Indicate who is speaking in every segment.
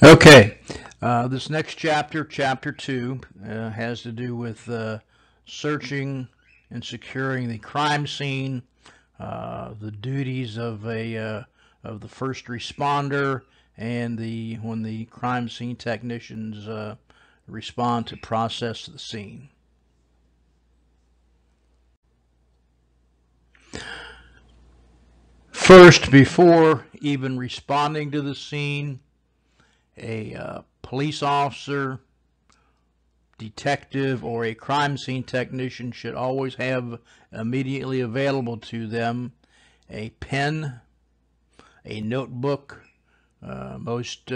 Speaker 1: Okay, this next chapter, chapter 2, has to do with searching and securing the crime scene, the duties of the first responder, and when the crime scene technicians respond to process the scene. First, before even responding to the scene, a police officer, detective, or a crime scene technician should always have immediately available to them a pen, a notebook. Most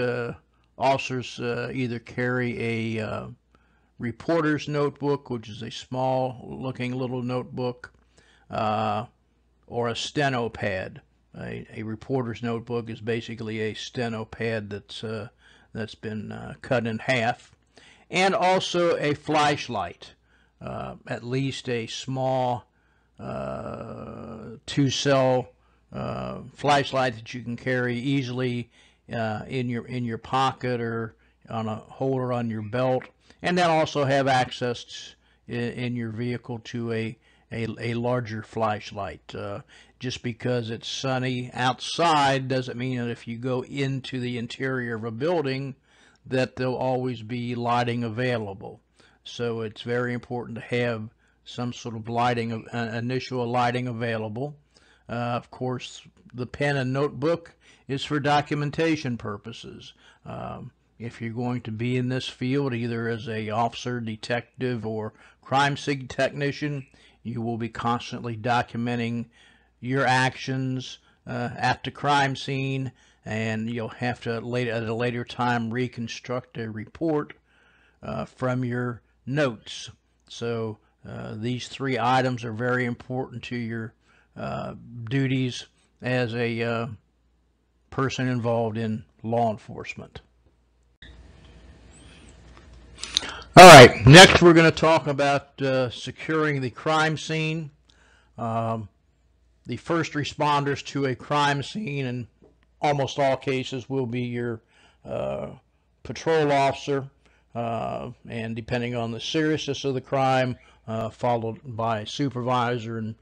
Speaker 1: officers either carry a reporter's notebook, which is a small looking little notebook, or a steno pad. A reporter's notebook is basically a steno pad that's been cut in half, and also a flashlight, at least a small 2-cell flashlight that you can carry easily in your pocket or on a holder on your belt, and then also have access in your vehicle to a larger flashlight. Just because it's sunny outside doesn't mean that if you go into the interior of a building that there'll always be lighting available. So it's very important to have some sort of lighting, initial lighting available. Of course, the pen and notebook is for documentation purposes. If you're going to be in this field, either as a officer, detective, or crime scene technician, you will be constantly documenting your actions at the crime scene, and you'll have to at a later time reconstruct a report from your notes. So these 3 items are very important to your duties as a person involved in law enforcement. All right, next we're going to talk about securing the crime scene. The first responders to a crime scene in almost all cases will be your patrol officer, and depending on the seriousness of the crime, followed by a supervisor and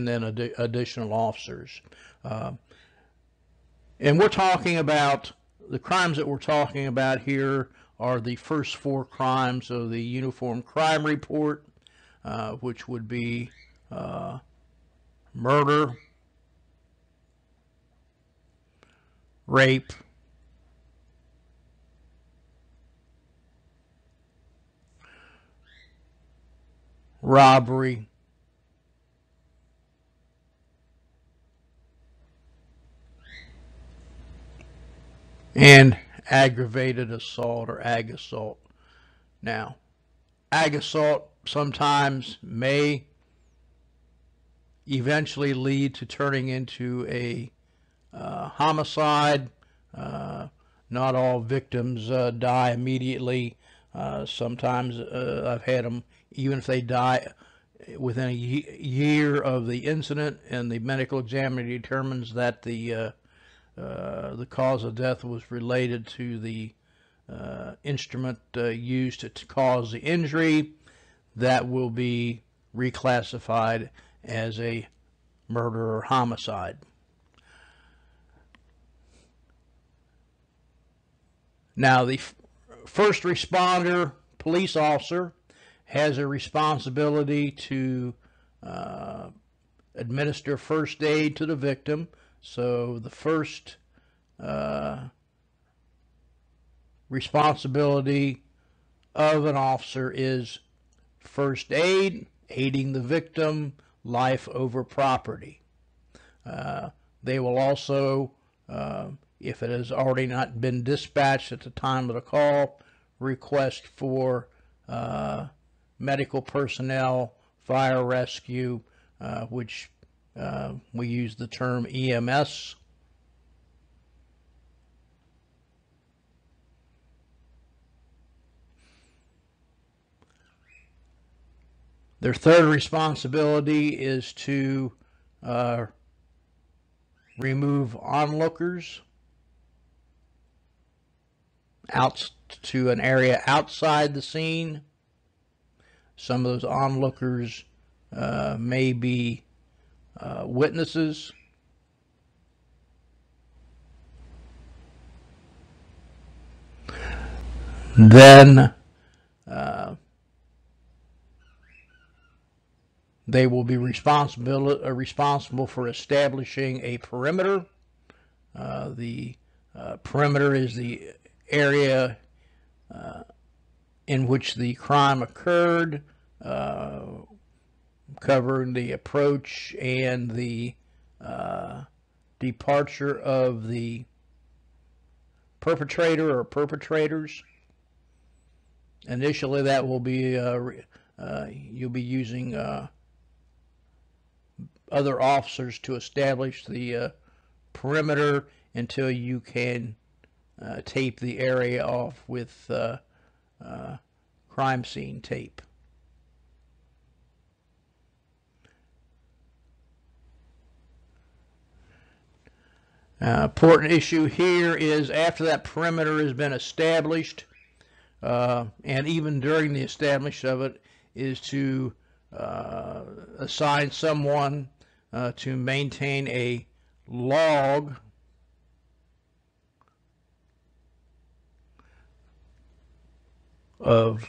Speaker 1: then additional officers. And we're talking about the crimes that we're talking about here are the first 4 crimes of the Uniform Crime Report, which would be murder, rape, robbery, and aggravated assault or ag assault. Now, ag assault sometimes may eventually lead to turning into a homicide. Not all victims die immediately. Sometimes I've had them, even if they die within a year of the incident and the medical examiner determines that the cause of death was related to the instrument used to cause the injury, that will be reclassified as a murder or homicide. Now, the first responder, police officer, has a responsibility to administer first aid to the victim. So the first responsibility of an officer is first aid, aiding the victim, life over property. They will also, if it has already not been dispatched at the time of the call, request for medical personnel, fire rescue, which we use the term EMS. Their third responsibility is to remove onlookers out to an area outside the scene. Some of those onlookers may be witnesses. Then they will be responsible for establishing a perimeter. The perimeter is the area in which the crime occurred, covering the approach and the departure of the perpetrator or perpetrators. Initially, that will be you'll be using other officers to establish the perimeter until you can tape the area off with crime scene tape. Important issue here is after that perimeter has been established, and even during the establishment of it, is to assign someone to maintain a log of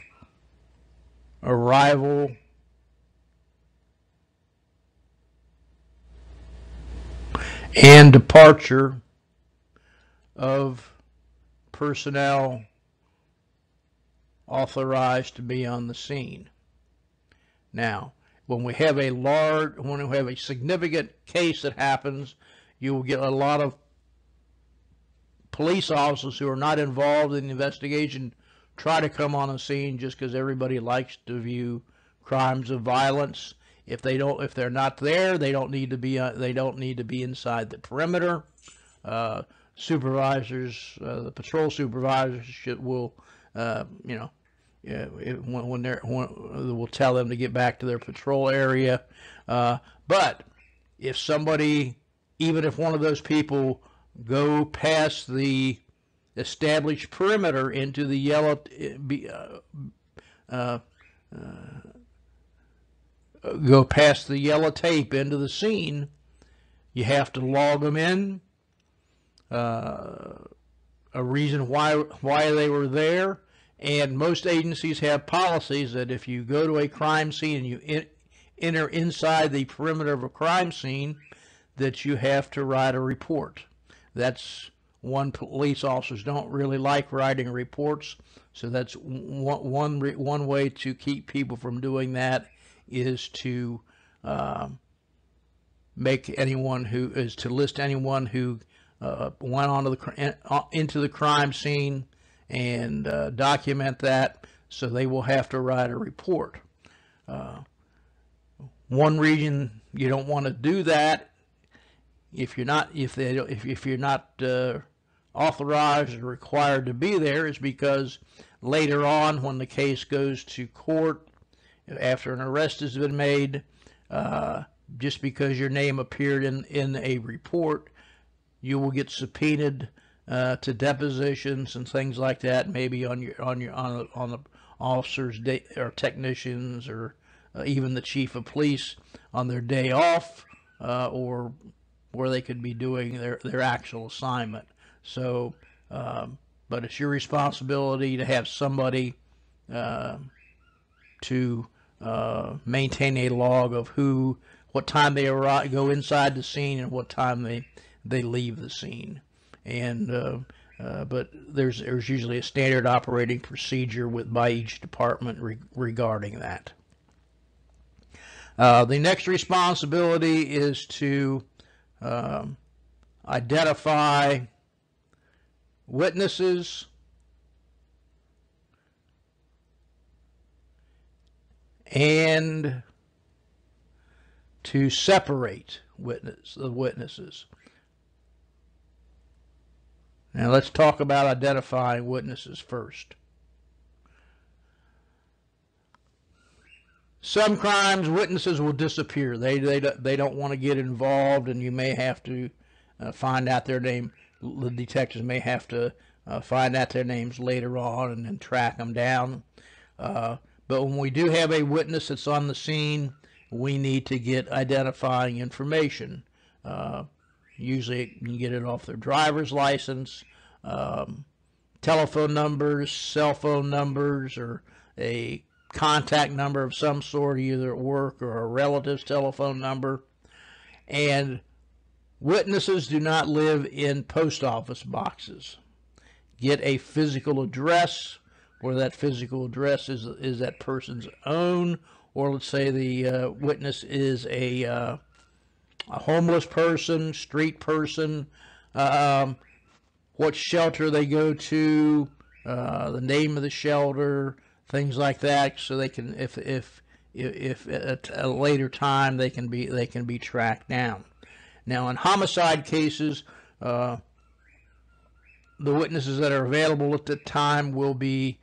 Speaker 1: arrival and departure of personnel authorized to be on the scene. Now, when we have a significant case that happens, you will get a lot of police officers who are not involved in the investigation try to come on the scene just because everybody likes to view crimes of violence. If they're not there, they don't need to be inside the perimeter. Supervisors, the patrol supervisors will, we'll tell them to get back to their patrol area. But if somebody, even if one of those people go past the established perimeter into the yellow, go past the yellow tape into the scene, you have to log them in, a reason why they were there, and most agencies have policies that if you go to a crime scene and you enter inside the perimeter of a crime scene, that you have to write a report. That's one, police officers don't really like writing reports, so that's one way to keep people from doing that is to list anyone who went into the crime scene and document that, so they will have to write a report. One reason you don't want to do that, if you're not authorized or required to be there, is because later on when the case goes to court, after an arrest has been made, just because your name appeared in a report, you will get subpoenaed to depositions and things like that, maybe on the officers or technicians or even the chief of police on their day off, or where they could be doing their actual assignment. So, but it's your responsibility to have somebody to maintain a log of what time they go inside the scene and what time they leave the scene. And but there's usually a standard operating procedure by each department regarding that. The next responsibility is to identify witnesses and to separate the witnesses. Now let's talk about identifying witnesses first. Some crimes, witnesses will disappear. They don't want to get involved, and you may have to find out their name. The detectives may have to find out their names later on, and then track them down. But when we do have a witness that's on the scene, we need to get identifying information. Usually you can get it off their driver's license, telephone numbers, cell phone numbers, or a contact number of some sort, either at work or a relative's telephone number. And witnesses do not live in post office boxes. Get a physical address, where that physical address is that person's own, or let's say the witness is a homeless person, street person, what shelter they go to, the name of the shelter, things like that, so they can, if at a later time they can be tracked down. Now, in homicide cases, the witnesses that are available at the time will be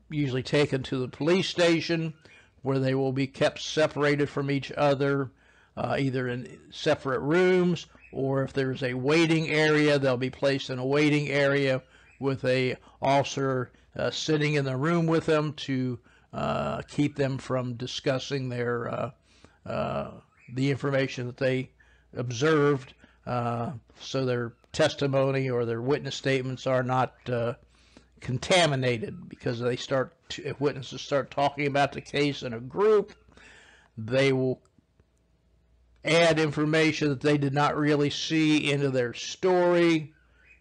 Speaker 1: usually taken to the police station, where they will be kept separated from each other, either in separate rooms, or if there's a waiting area, they'll be placed in a waiting area with a officer sitting in the room with them to keep them from discussing their the information that they observed, so their testimony or their witness statements are not contaminated, because if witnesses start talking about the case in a group, they will add information that they did not really see into their story,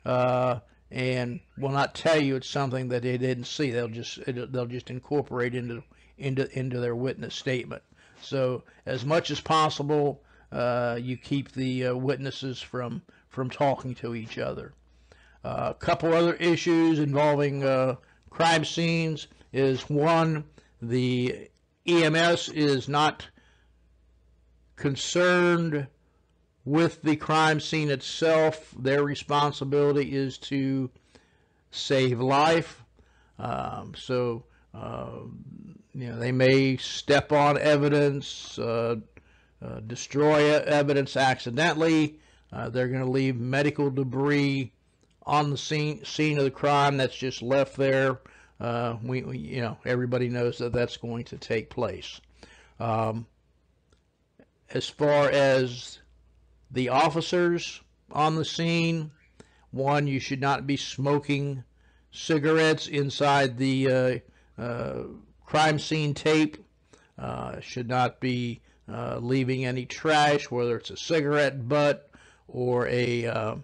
Speaker 1: and will not tell you it's something that they didn't see. They'll just incorporate into their witness statement. So as much as possible, you keep the witnesses from talking to each other. A couple other issues involving crime scenes is, one, the EMS is not concerned with the crime scene itself. Their responsibility is to save life. They may step on evidence, destroy evidence accidentally. They're going to leave medical debris on the scene of the crime that's just left there. Everybody knows that that's going to take place. As far as the officers on the scene, one, you should not be smoking cigarettes inside the crime scene tape. Should not be leaving any trash, whether it's a cigarette butt or a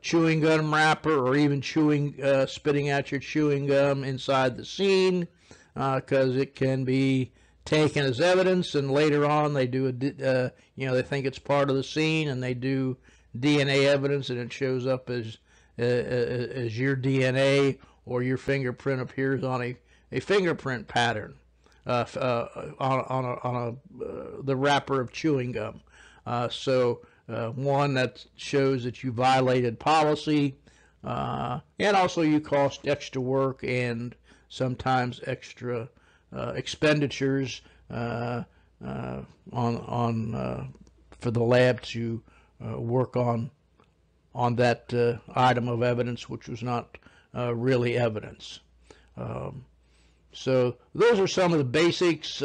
Speaker 1: chewing gum wrapper, or even spitting out your chewing gum inside the scene, because it can be taken as evidence, and later on they do they think it's part of the scene, and they do DNA evidence, and it shows up as your DNA, or your fingerprint appears on a fingerprint pattern on the wrapper of chewing gum. One, that shows that you violated policy, and also you cost extra work and sometimes extra expenditures for the lab to work on that item of evidence, which was not really evidence. So those are some of the basics.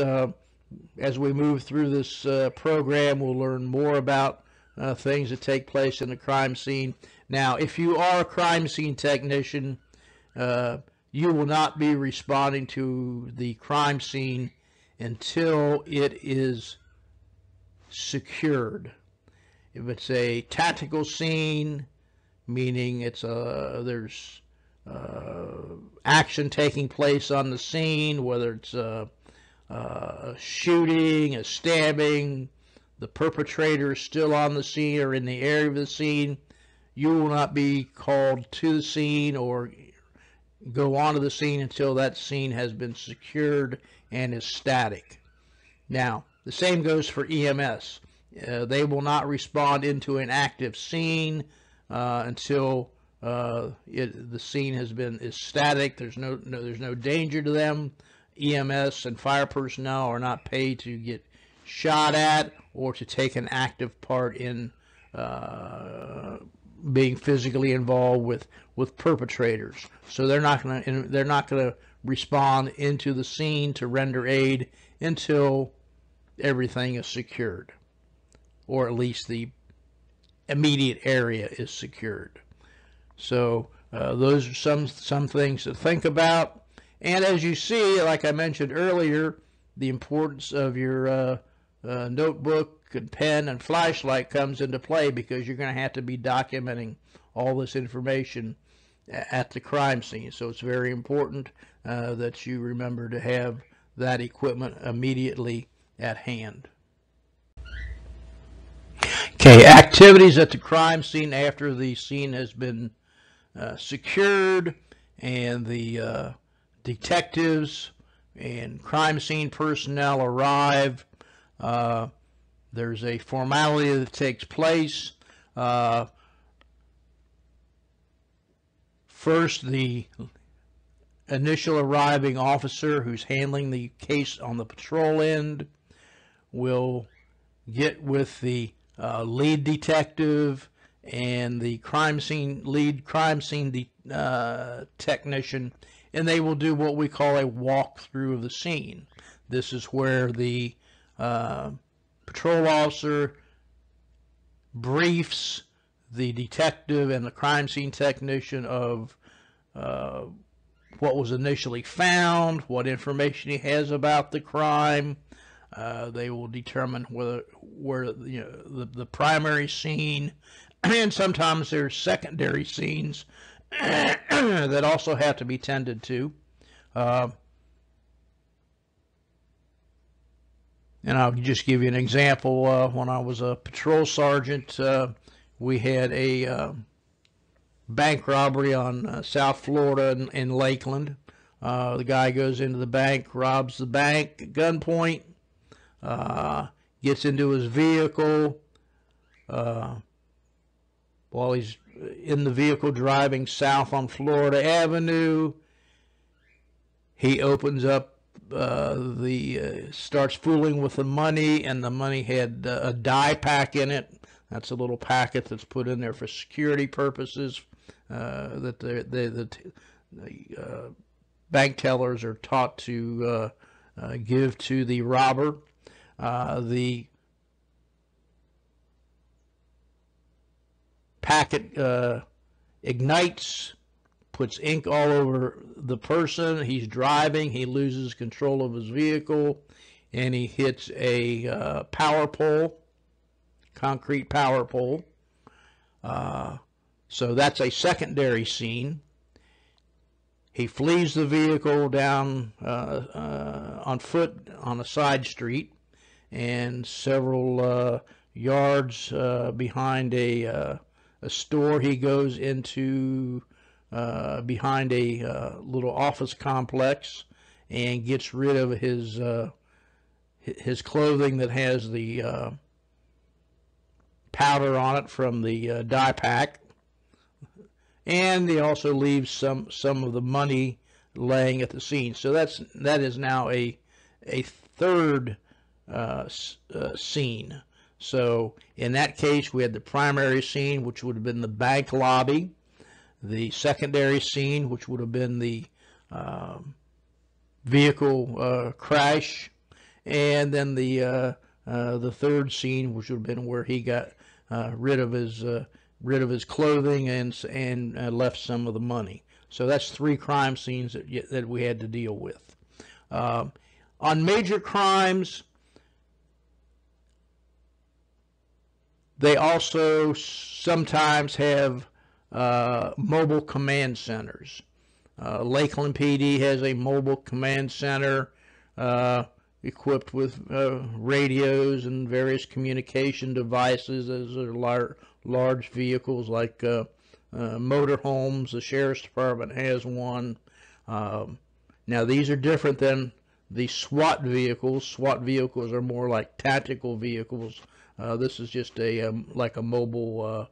Speaker 1: As we move through this program, we'll learn more about things that take place in the crime scene. Now, if you are a crime scene technician, you will not be responding to the crime scene until it is secured. If it's a tactical scene, meaning there's action taking place on the scene, whether it's a shooting, a stabbing, the perpetrator is still on the scene or in the area of the scene, you will not be called to the scene or go onto the scene until that scene has been secured and is static. Now, the same goes for EMS. They will not respond into an active scene until the scene is static. There's no danger to them. EMS and fire personnel are not paid to get shot at or to take an active part in being physically involved with perpetrators. So they're not going to respond into the scene to render aid until everything is secured, or at least the immediate area is secured. So those are some things to think about. And as you see, like I mentioned earlier, the importance of your notebook and pen and flashlight comes into play, because you're going to have to be documenting all this information at the crime scene. So it's very important that you remember to have that equipment immediately at hand. Okay, activities at the crime scene after the scene has been secured and the detectives and crime scene personnel arrive. There's a formality that takes place. First, the initial arriving officer who's handling the case on the patrol end will get with the lead detective and the lead crime scene technician, and they will do what we call a walkthrough of the scene. This is where the patrol officer briefs the detective and the crime scene technician of what was initially found, what information he has about the crime. They will determine where the primary scene, and sometimes there's secondary scenes that also have to be tended to. And I'll just give you an example. When I was a patrol sergeant, we had a bank robbery on South Florida in Lakeland. The guy goes into the bank, robs the bank at gunpoint, gets into his vehicle. While he's in the vehicle driving south on Florida Avenue, he opens up starts fooling with the money, and the money had a die pack in it. That's a little packet that's put in there for security purposes that the bank tellers are taught to give to the robber. The packet ignites, puts ink all over the person. He's driving, he loses control of his vehicle, and he hits a power pole, concrete power pole. So that's a secondary scene. He flees the vehicle down on foot on a side street, and several yards behind a store he goes into behind a little office complex, and gets rid of his clothing that has the powder on it from the die pack, and he also leaves some of the money laying at the scene. So that is now a third scene. So in that case, we had the primary scene, which would have been the bank lobby, the secondary scene, which would have been the vehicle crash, and then the third scene, which would have been where he got rid of his clothing and left some of the money. So that's three crime scenes that we had to deal with. On major crimes, they also sometimes have mobile command centers. Lakeland PD has a mobile command center equipped with radios and various communication devices, as are large vehicles like motorhomes. The Sheriff's Department has one. Now these are different than the SWAT vehicles. SWAT vehicles are more like tactical vehicles. This is just like a mobile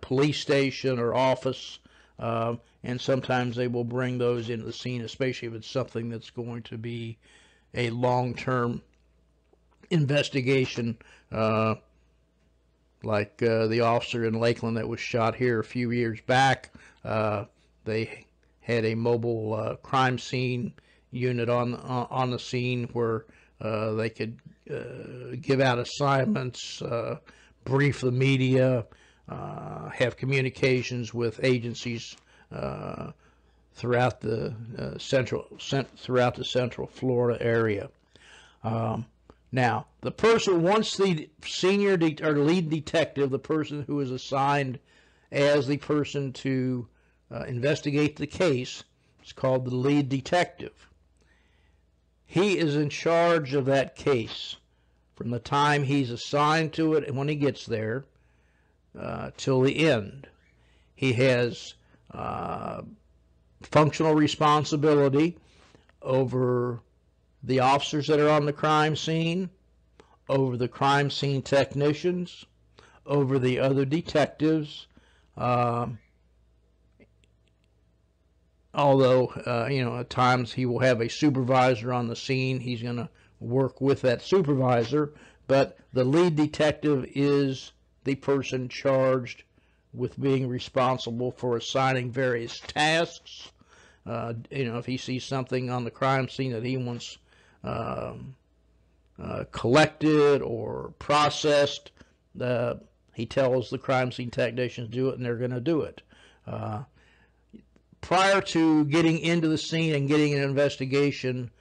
Speaker 1: police station or office, and sometimes they will bring those into the scene, especially if it's something that's going to be a long-term investigation like the officer in Lakeland that was shot here a few years back. They had a mobile crime scene unit on the scene where they could give out assignments, brief the media, have communications with agencies throughout the Central Florida area. Now, the person, once the senior or lead detective, the person who is assigned as the person to investigate the case, is called the lead detective. He is in charge of that case from the time he's assigned to it and when he gets there till the end. He has functional responsibility over the officers that are on the crime scene, over the crime scene technicians, over the other detectives, although, at times he will have a supervisor on the scene. He's going to work with that supervisor, but the lead detective is the person charged with being responsible for assigning various tasks. If he sees something on the crime scene that he wants collected or processed, he tells the crime scene technicians to do it, and they're going to do it. Prior to getting into the scene and getting an investigation,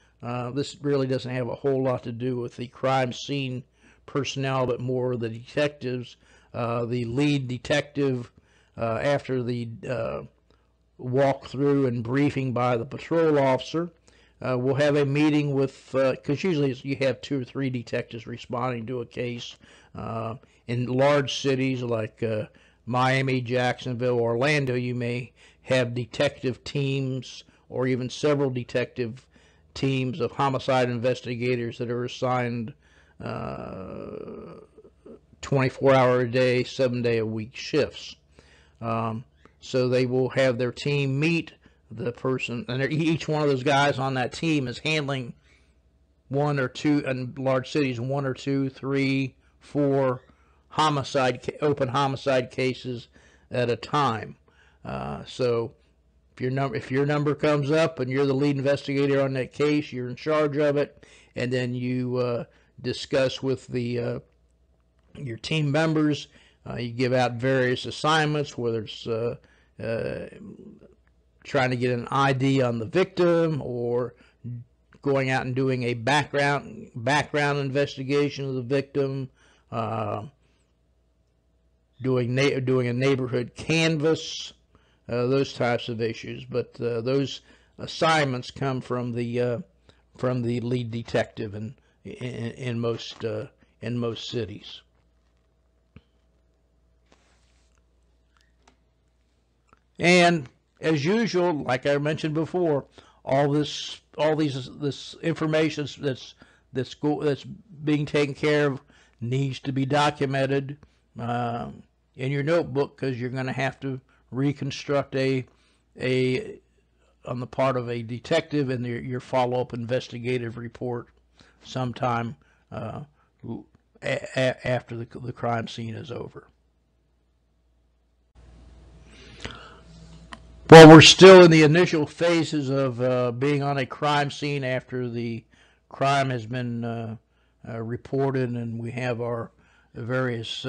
Speaker 1: this really doesn't have a whole lot to do with the crime scene personnel, but more the detectives. The lead detective, after the walkthrough and briefing by the patrol officer, we'll have a meeting with, because usually you have 2 or 3 detectives responding to a case. In large cities like Miami, Jacksonville, Orlando, you may have detective teams or even several detective teams of homicide investigators that are assigned 24-hour-a-day, 7-day-a-week shifts. So they will have their team meet the person, and each one of those guys on that team is handling 1 or 2, in large cities, 1 or 2, 3, 4 open homicide cases at a time. So if your number comes up and you're the lead investigator on that case, you're in charge of it, and then you discuss with your team members. You give out various assignments, whether it's trying to get an ID on the victim or going out and doing a background investigation of the victim, doing a neighborhood canvass, those types of issues. But those assignments come from the lead detective in most cities. And as usual, like I mentioned before, all this information that's being taken care of needs to be documented in your notebook, because you're going to have to reconstruct on the part of a detective in your follow-up investigative report sometime after the crime scene is over. Well, we're still in the initial phases of being on a crime scene after the crime has been reported, and we have our various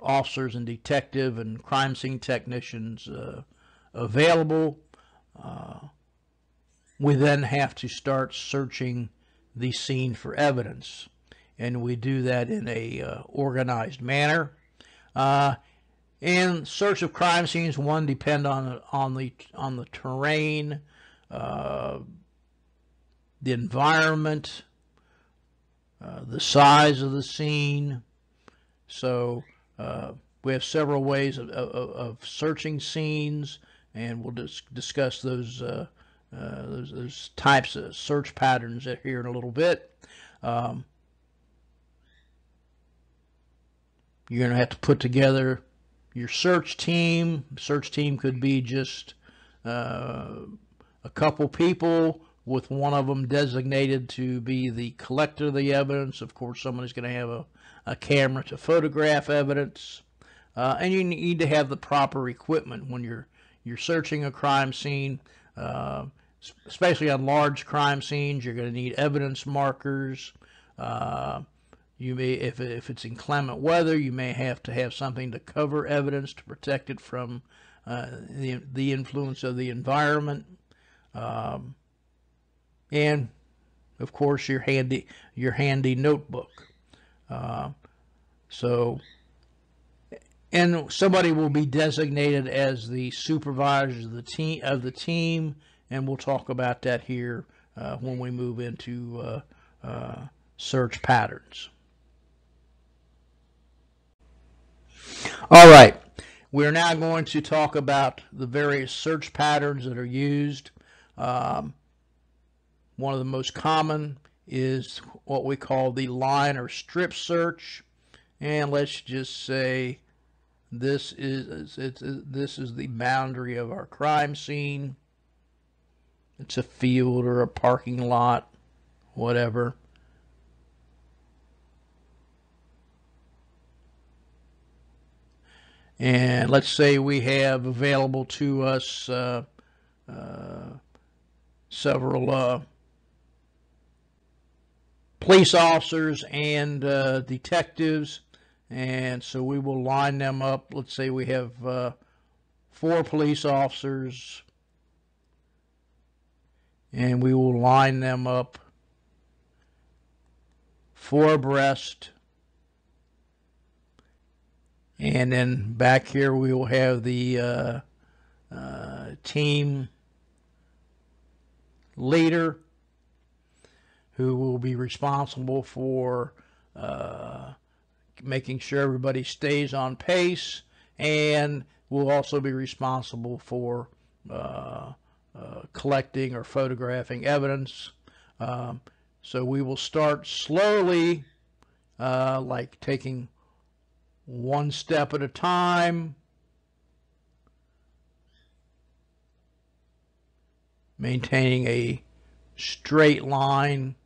Speaker 1: officers and detective and crime scene technicians available. We then have to start searching the scene for evidence, and we do that in a organized manner. In search of crime scenes, one depend on the terrain, the environment, the size of the scene. So we have several ways of searching scenes, and we'll discuss those types of search patterns here in a little bit. You're going to have to put together your search team. Search team could be just a couple people, with one of them designated to be the collector of the evidence. Of course, someone is going to have a camera to photograph evidence, and you need to have the proper equipment when you're searching a crime scene. Especially on large crime scenes, you're going to need evidence markers. You may, if it's inclement weather, you may have to have something to cover evidence to protect it from the influence of the environment, and of course your handy notebook. And somebody will be designated as the supervisor of the team, and we'll talk about that here when we move into search patterns. All right, we're now going to talk about the various search patterns that are used. One of the most common is what we call the line or strip search, and let's just say this is the boundary of our crime scene. It's a field or a parking lot, whatever. And let's say we have available to us several police officers and detectives, and so we will line them up. Let's say we have 4 police officers, and we will line them up 4 abreast. And then back here we will have the team leader, who will be responsible for making sure everybody stays on pace, and will also be responsible for collecting or photographing evidence. So we will start slowly, like taking one step at a time, maintaining a straight line.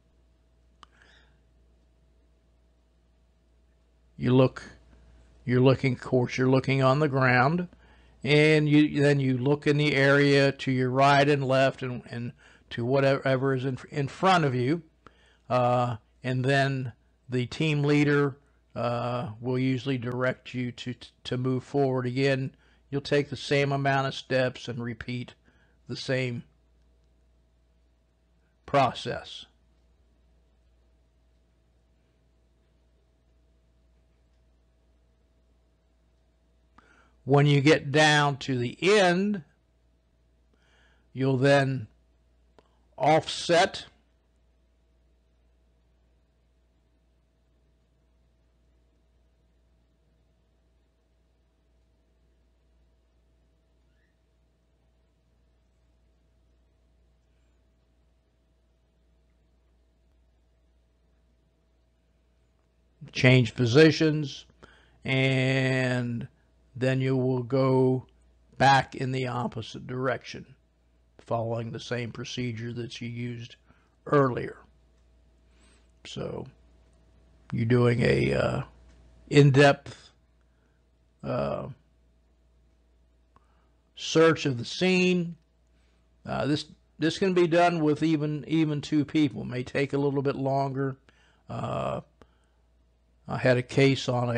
Speaker 1: You're looking, of course, you're looking on the ground, and then you look in the area to your right and left, and to whatever is in front of you, and then the team leader will usually direct you to move forward. Again, you'll take the same amount of steps and repeat the same process. When you get down to the end, you'll then offset change positions, and then you will go back in the opposite direction, following the same procedure that you used earlier. So you're doing a in-depth search of the scene. This can be done with even 2 people. It may take a little bit longer. I had a case on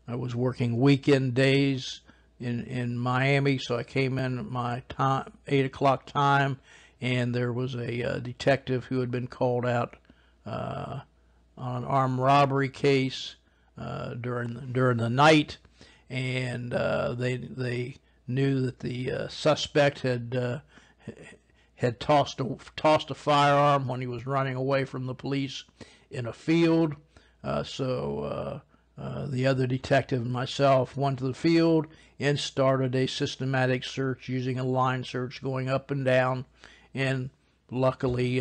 Speaker 1: I was working weekend days in Miami, so I came in at my 8 o'clock time, and there was a detective who had been called out on an armed robbery case during the night, and they knew that the suspect had tossed a firearm when he was running away from the police in a field. So the other detective and myself went to the field and started a systematic search using a line search, going up and down, and luckily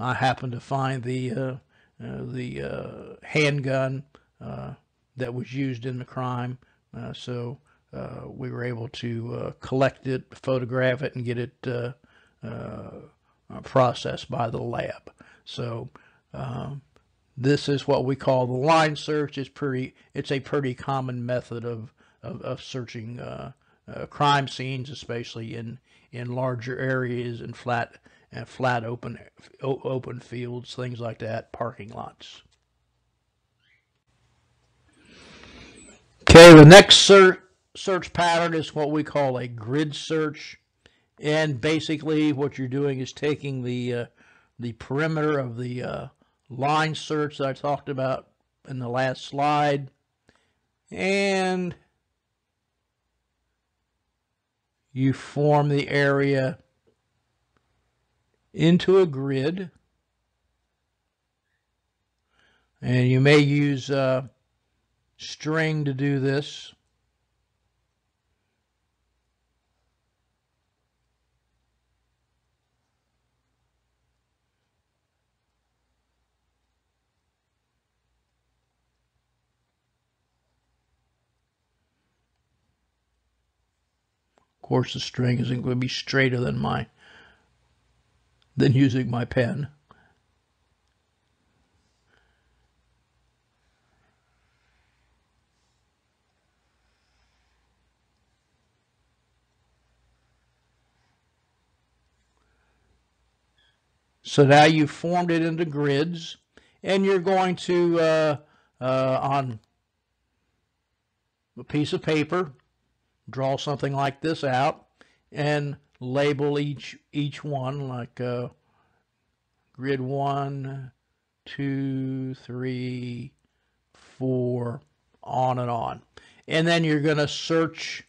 Speaker 1: I happened to find the handgun that was used in the crime. So we were able to collect it, photograph it, and get it processed by the lab. So This is what we call the line search. It's a pretty common method of searching crime scenes, especially in larger areas and flat open fields, things like that, parking lots. Okay, the next search pattern is what we call a grid search, and basically what you're doing is taking the perimeter of the line search that I talked about in the last slide, and you form the area into a grid, and you may use string to do this. Of course, the string isn't going to be straighter than using my pen. So now you've formed it into grids, and you're going to, on a piece of paper, draw something like this out and label each one, like grid 1, 2, 3, 4, on and on. And then you're going to search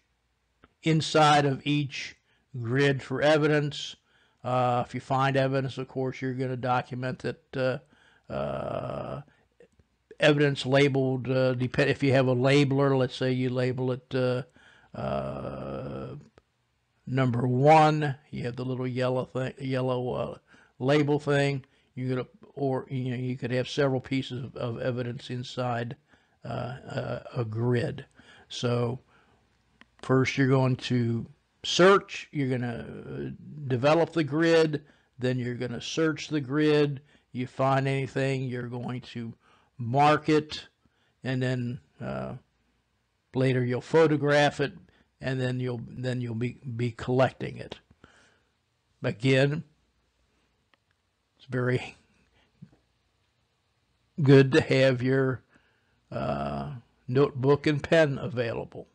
Speaker 1: inside of each grid for evidence. If you find evidence, of course, you're going to document that evidence labeled, if you have a labeler, let's say you label it number 1, you have the little yellow label thing. You could have several pieces of evidence inside a grid. So first you're going to search, you're going to develop the grid, then you're going to search the grid. You find anything, you're going to mark it, and then later you'll photograph it, and then you'll be collecting it. Again, it's very good to have your notebook and pen available.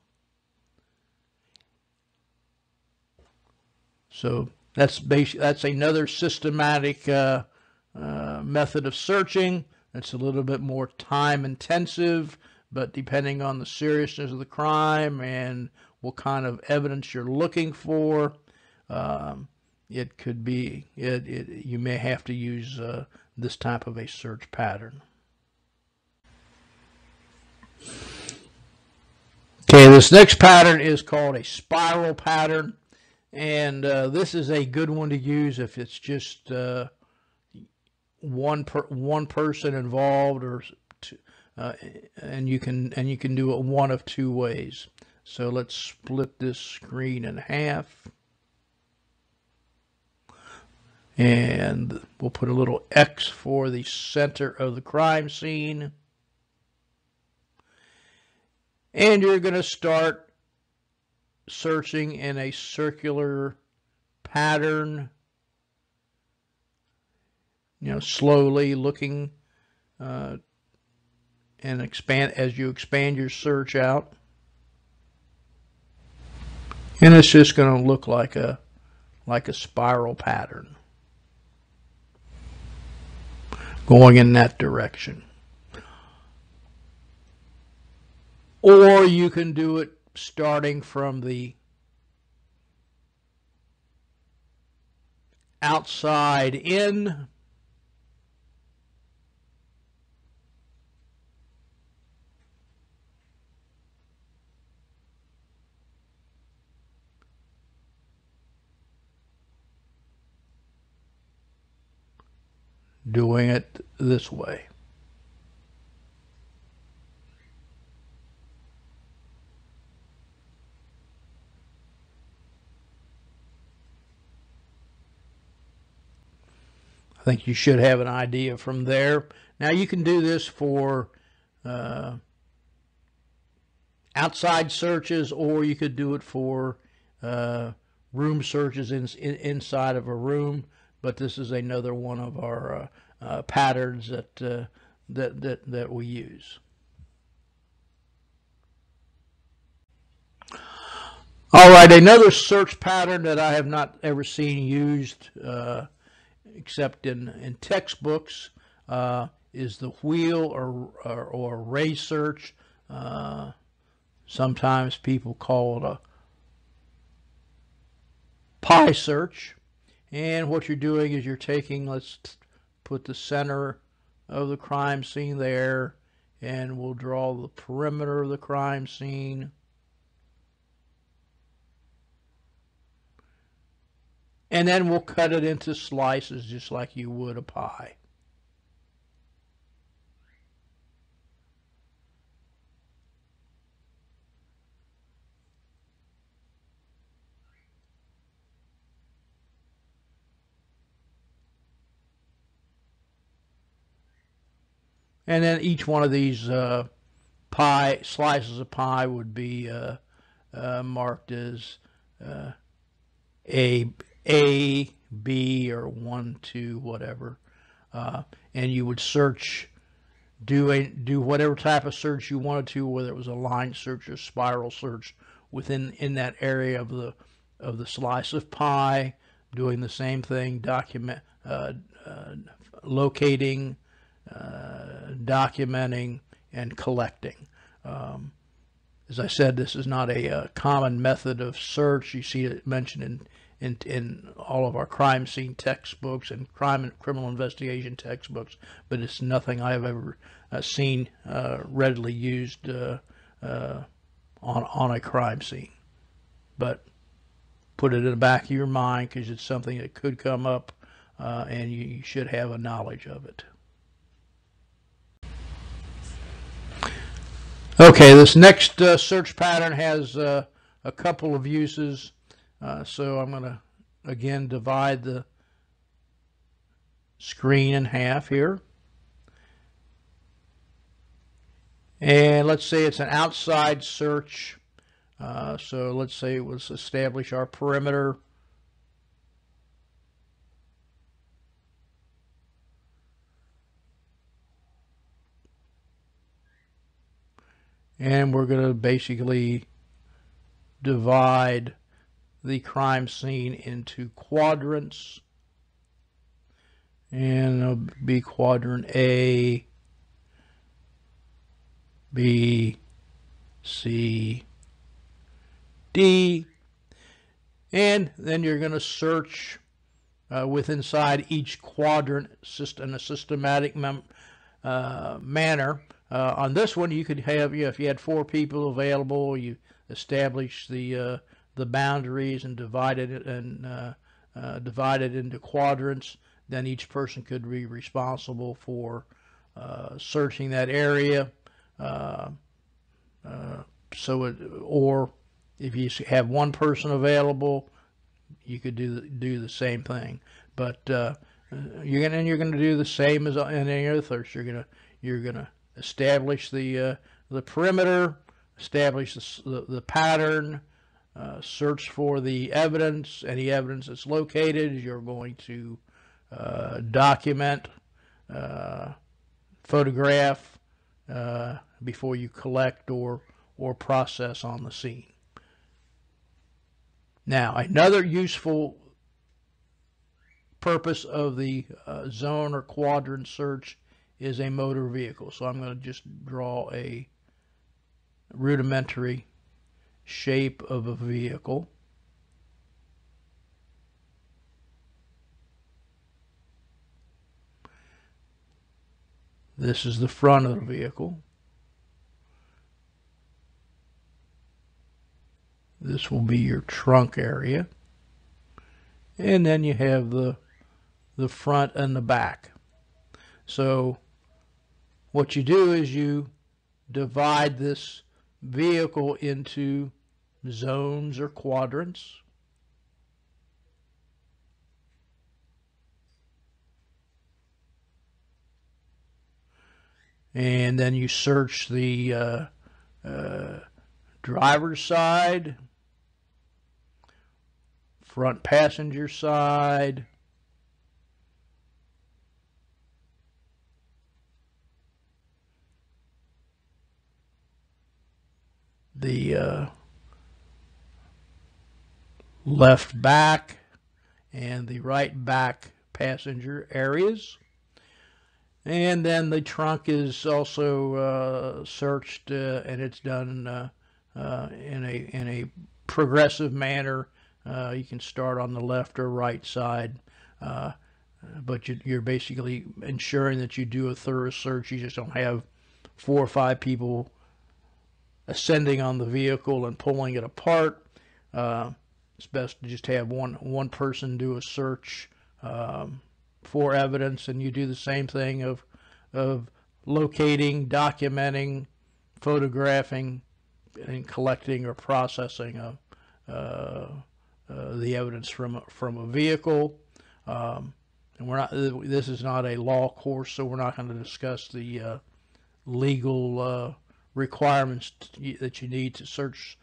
Speaker 1: So that's another systematic method of searching. It's a little bit more time intensive, but depending on the seriousness of the crime and what kind of evidence you're looking for, it could be you may have to use this type of a search pattern. Okay, this next pattern is called a spiral pattern, and this is a good one to use if it's just one person involved, or and you can do it one of two ways. So let's split this screen in half, and we'll put a little X for the center of the crime scene, and you're going to start searching in a circular pattern, slowly looking and as you expand your search out. And it's just going to look like a spiral pattern going in that direction. Or you can do it starting from the outside in, doing it this way. I think you should have an idea from there. Now you can do this for outside searches, or you could do it for room searches inside of a room. But this is another one of our patterns that we use. All right, another search pattern that I have not ever seen used except in textbooks is the wheel or ray search. Sometimes people call it a pie search. And what you're doing is you're taking, let's put the center of the crime scene there, and we'll draw the perimeter of the crime scene. And then we'll cut it into slices just like you would a pie. And then each one of these slices of pie would be marked as A, B, or 1, 2, whatever. And you would search, do whatever type of search you wanted to, whether it was a line search or spiral search in that area of the slice of pie, doing the same thing, locating, documenting, and collecting. As I said, this is not a common method of search. You see it mentioned in all of our crime scene textbooks and criminal investigation textbooks, but it's nothing I've ever seen readily used on a crime scene. But put it in the back of your mind, because it's something that could come up, and you should have a knowledge of it. Okay, this next search pattern has a couple of uses. So I'm going to, again, divide the screen in half here. And let's say it's an outside search. So let's say it was establish our perimeter. And we're going to basically divide the crime scene into quadrants. And it'll be quadrant A, B, C, D. And then you're going to search inside each quadrant in a systematic manner. On this one, you could have, if you had 4 people available, you establish the boundaries and divide it into quadrants. Then each person could be responsible for searching that area. Or if you have 1 person available, you could do the same thing. But you're gonna do the same as in any other search. You're gonna establish the perimeter, establish the pattern, search for the evidence, any evidence that's located. You're going to document, photograph before you collect or process on the scene. Now, another useful purpose of the zone or quadrant search is a motor vehicle. So I'm going to just draw a rudimentary shape of a vehicle. This is the front of the vehicle. This will be your trunk area. And then you have the front and the back. So what you do is you divide this vehicle into zones or quadrants. and then you search the driver's side, front passenger side, the left back and the right back passenger areas. And then the trunk is also searched, and it's done in a progressive manner. You can start on the left or right side, but you're basically ensuring that you do a thorough search. You just don't have 4 or 5 people ascending on the vehicle and pulling it apart. It's best to just have one person do a search for evidence, and you do the same thing of locating, documenting, photographing, and collecting or processing the evidence from a vehicle. And this is not a law course, so we're not going to discuss the legal requirements that you need to search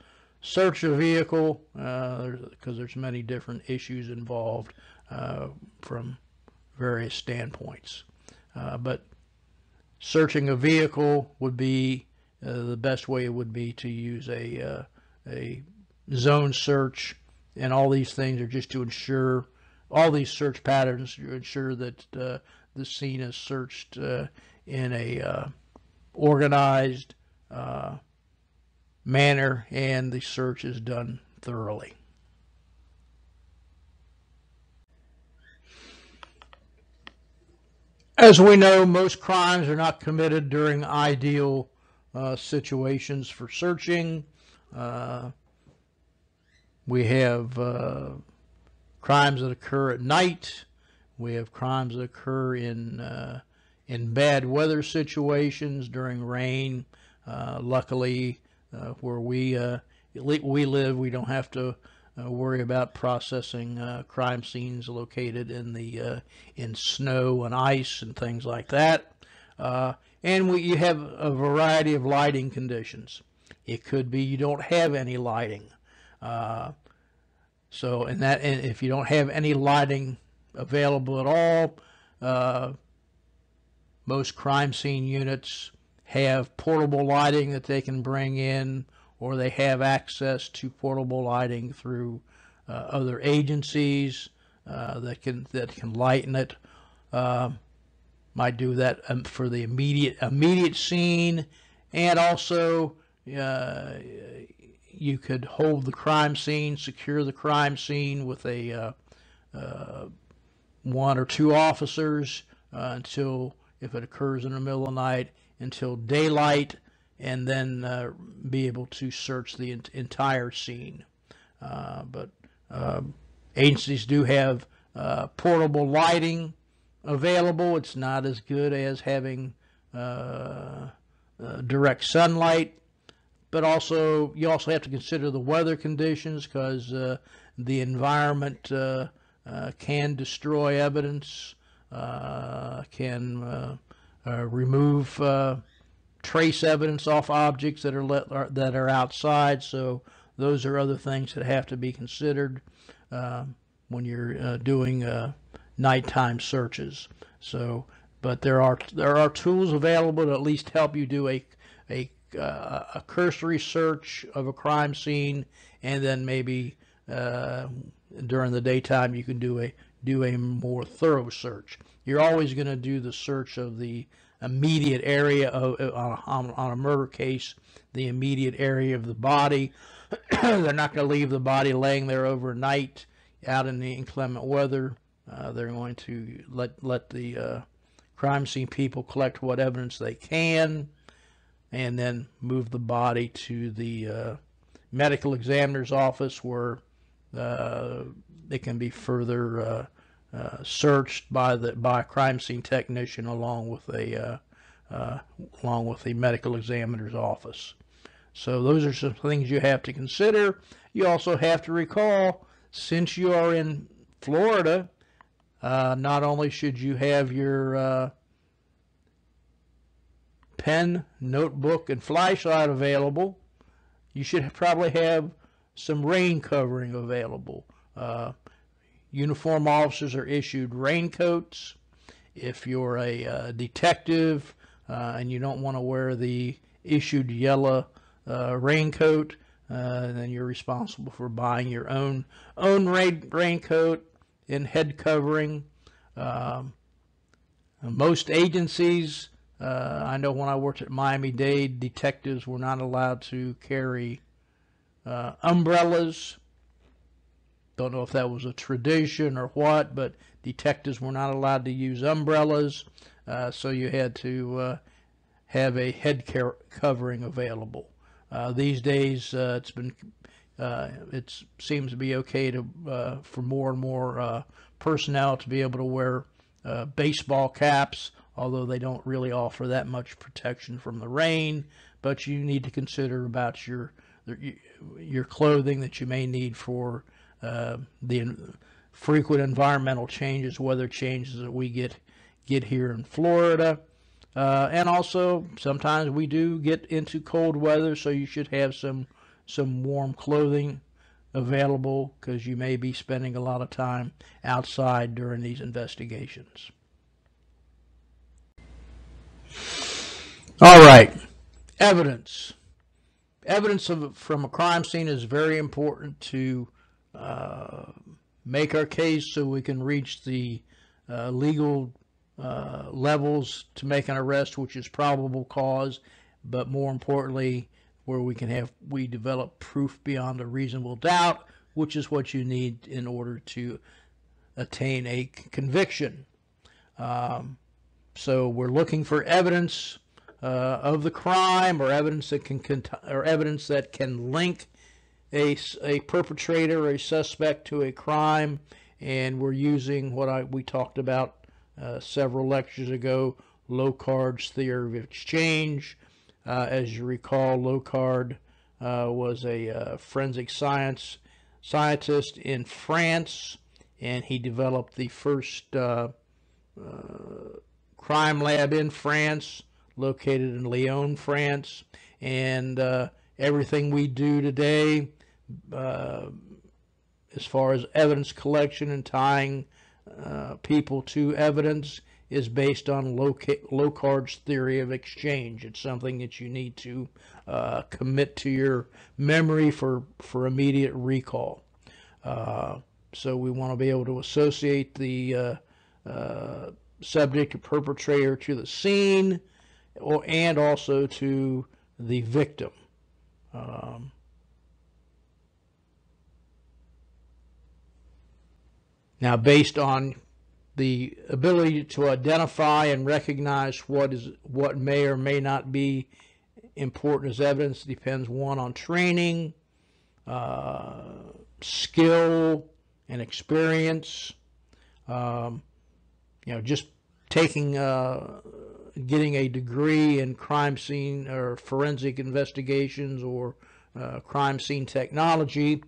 Speaker 1: a vehicle, because there's many different issues involved from various standpoints. But searching a vehicle would be the best way would be to use a zone search, and all these things are just to ensure, all these search patterns to ensure that the scene is searched in a organized manner, and the search is done thoroughly. As we know, most crimes are not committed during ideal situations for searching. We have crimes that occur at night. We have crimes that occur in bad weather situations during rain. Luckily, where we live, we don't have to worry about processing crime scenes located in snow and ice and things like that. And you have a variety of lighting conditions. It could be you don't have any lighting. And if you don't have any lighting available at all, most crime scene units have portable lighting that they can bring in, or they have access to portable lighting through other agencies that can lighten it. Might do that for the immediate scene, and also you could hold the crime scene, secure the crime scene with a 1 or 2 officers until, if it occurs in the middle of the night, until daylight, and then be able to search the entire scene. But agencies do have portable lighting available. It's not as good as having direct sunlight, but you also have to consider the weather conditions, because the environment can destroy evidence, can remove trace evidence off objects that are outside. So those are other things that have to be considered when you're doing nighttime searches. So, but there are tools available to at least help you do a cursory search of a crime scene, and then maybe during the daytime you can do a more thorough search. You're always going to do the search of the immediate area on a murder case, the immediate area of the body. They're not going to leave the body laying there overnight out in the inclement weather. They're going to let the crime scene people collect what evidence they can, and then move the body to the medical examiner's office, where it can be further searched by a crime scene technician along with the medical examiner's office. So those are some things you have to consider. You also have to recall, since you are in Florida, not only should you have your pen, notebook, and flashlight available. You should probably have some rain covering available. Uniform officers are issued raincoats. If you're a detective and you don't want to wear the issued yellow raincoat, then you're responsible for buying your own raincoat and head covering. Most agencies, I know when I worked at Miami-Dade, detectives were not allowed to carry umbrellas. Don't know if that was a tradition or what, but detectives were not allowed to use umbrellas, so you had to have a head covering available. These days, it seems to be okay to for more and more personnel to be able to wear baseball caps, although they don't really offer that much protection from the rain. But you need to consider about your clothing that you may need for the frequent environmental changes, weather changes that we get here in Florida. And also, sometimes we do get into cold weather, so you should have some warm clothing available because you may be spending a lot of time outside during these investigations. All right, evidence. Evidence from a crime scene is very important to make our case so we can reach the legal levels to make an arrest, which is probable cause, but more importantly, where we develop proof beyond a reasonable doubt, which is what you need in order to attain a conviction. So we're looking for evidence of the crime, or evidence that can link a perpetrator or a suspect to a crime, and we're using what we talked about several lectures ago, Locard's theory of exchange. As you recall, Locard was a forensic scientist in France, and he developed the first crime lab in France, located in Lyon, France. And everything we do today, as far as evidence collection and tying people to evidence, is based on Locard's theory of exchange. It's something that you need to commit to your memory for immediate recall. So we want to be able to associate the subject or perpetrator to the scene, and also to the victim. Now, based on the ability to identify and recognize what may or may not be important as evidence depends, one, on training, skill, and experience. Just taking getting a degree in crime scene or forensic investigations or crime scene technology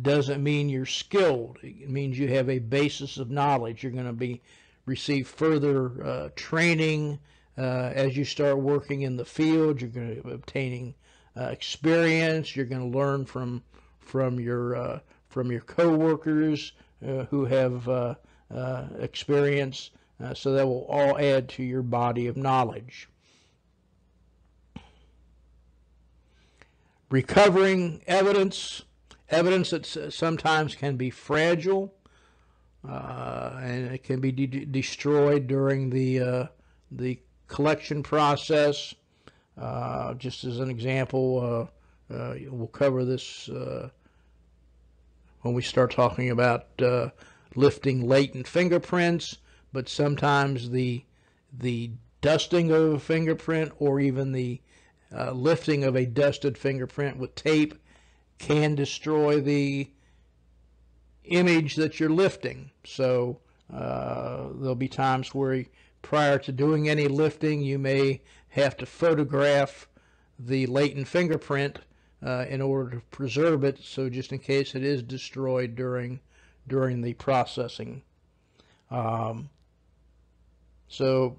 Speaker 1: doesn't mean you're skilled. It means you have a basis of knowledge. You're going to receive further training as you start working in the field. You're going to be obtaining experience. You're going to learn from your coworkers who have experience. So that will all add to your body of knowledge. Recovering evidence that sometimes can be fragile, and it can be destroyed during the collection process. Just as an example, we'll cover this when we start talking about lifting latent fingerprints, but sometimes the dusting of a fingerprint, or even the lifting of a dusted fingerprint with tape, can destroy the image that you're lifting. So there'll be times where prior to doing any lifting, you may have to photograph the latent fingerprint in order to preserve it, so just in case it is destroyed during the processing. So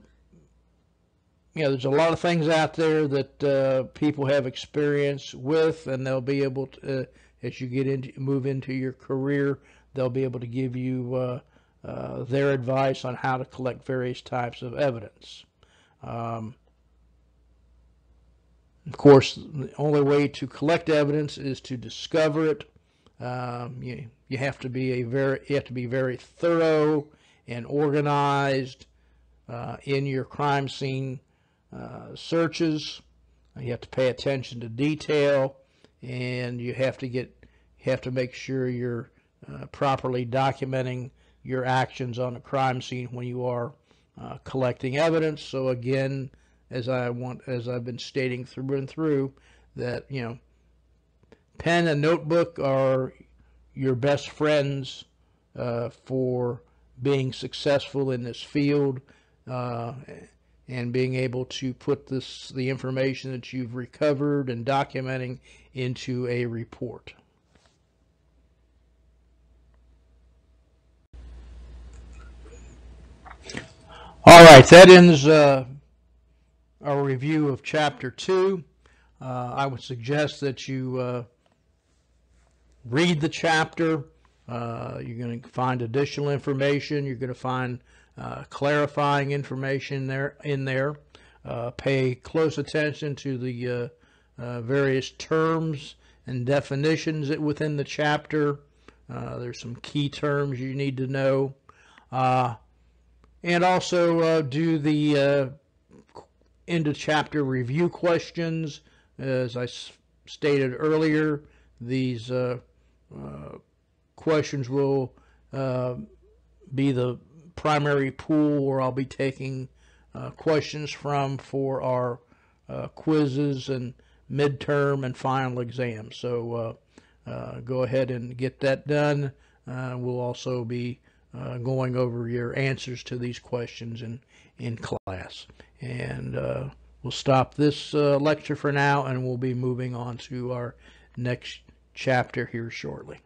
Speaker 1: there's a lot of things out there that people have experience with, and they'll be able to, as you move into your career, they'll be able to give you their advice on how to collect various types of evidence. Of course, the only way to collect evidence is to discover it. You have to be very thorough and organized in your crime scene searches. You have to pay attention to detail, and you have to make sure you're properly documenting your actions on a crime scene when you are collecting evidence. So again, as I've been stating through and through, that pen and notebook are your best friends for being successful in this field, and being able to put the information that you've recovered and documenting into a report. All right, that ends our review of Chapter 2. I would suggest that you read the chapter. You're going to find additional information. You're going to find clarifying information in there. Pay close attention to the various terms and definitions within the chapter. There's some key terms you need to know. And also do the end of chapter review questions. As I stated earlier, these questions will be the primary pool where I'll be taking questions from for our quizzes and midterm and final exams. So go ahead and get that done. We'll also be going over your answers to these questions in class. And we'll stop this lecture for now, and we'll be moving on to our next chapter here shortly.